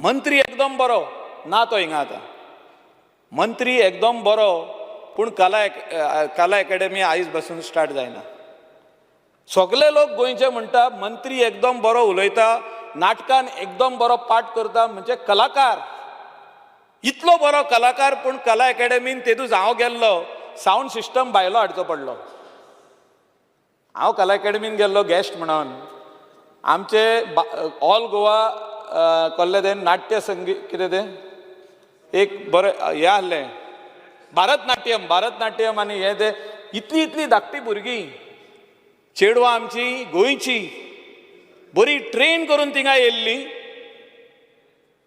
मंत्री एकदम बरो ना तो हिंगा आतां मंत्री एकदम बरो पूण कला अकॅडमी आयज पासून स्टार्ट जायना. सगळे लोक गोंयचे म्हणटा मंत्री एकदम बरो उलयता, नाटकान एकदम बरो पाठ करता, म्हणजे कलाकार, इतलो बरो कलाकार. पूण कला अकॅडमीन तेदूच हांव गेल्लो, साऊंड सिस्टम भायलो हाडचो पडलो. हांव कला अकॅडमीन गेल्लो गेस्ट म्हणून. आमचे ऑल गोवा कसलें तें नाट्य संगीत कितें तें एक बरें हें आहलें भारतनाट्यम आनी हें तें इतली धाकटी भुरगीं चेडवां आमची गोंयची बरी ट्रेन करून थिंगा येयल्ली.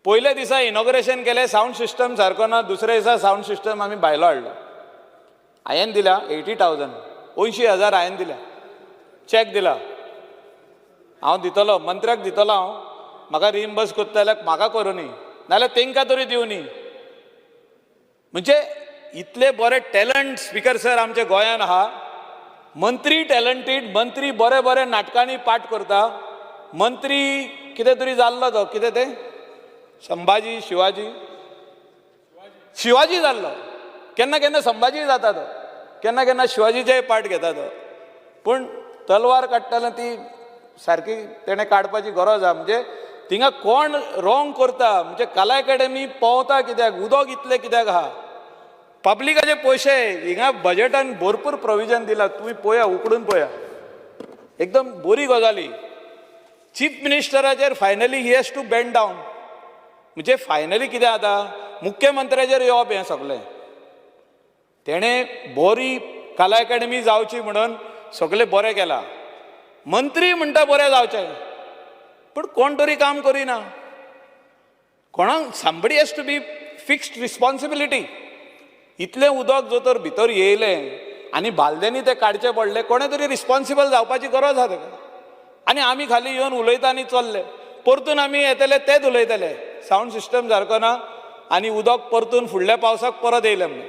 पयल्या दिसा इनॉग्रेशन केलें, साऊंड सिस्टम सारको ना. दुसऱ्या दिसा साऊंड सिस्टम आमी भायलो हाडलो. हांवें दिला 80,000 80,000 हांवें दिल्या. चॅक दिला, हांव दितलो, मंत्र्याक दितलो. हांव म्हाका रिइंबर्स करता जाल्यार म्हाका करूं न्ही, नाल्यार तेंकां तरी दिवं न्ही. म्हणजे इतले बरे टॅलंट स्पिकर सर आमच्या गोंयांत आहा. मंत्री टॅलंटेड, मंत्री बरे नाटकांनी पाठ करता. मंत्री कितें तरी जाल्लो तो, कितें तें शिवाजी जाल्लो. केन्ना संभाजी जाता तो, केन्ना शिवाजीचेय पाठ घेता तो. पूण तलवार काडटना ती सारकी तेणें काडपाची गरज आहा. म्हणजे थिंगा कोण रॉंग करता, म्हणजे कला अकॅडमी पावता कित्याक, उदक इतलें कित्याक आहा, पब्लिकाचे पयशे हिंगा बजेटान भरपूर प्रोविजन दिला. तुमी पळया, उकडून पळया, एकदम बरी गजाली. चीफ मिनिस्टराचेर finally he has to bend down. म्हणजे फायनली कितें जाता, मुख्यमंत्र्याचेर येवप हें सगळें. तेणें बरी कला अकॅडमी जावची म्हणून सगळें बरें केलां. मंत्री म्हणटा बरें जावचें, पूण कोण तरी काम करिना. कोणाक somebody has to be fixed responsibility. इतलें उदक जो तर भितर येयलें आनी बालद्यांनी तें काडचें पडलें, कोणें तरी रिस्पॉन्सिबल जावपाची गरज आहा ताका. आनी आमी खाली येवन उलयता आनी चल्ले. परतून आमी येतले तेच उलयतले, साऊंड सिस्टम सारको ना आनी उदक परतून फुडल्या पावसाक परत येयलें म्हणून.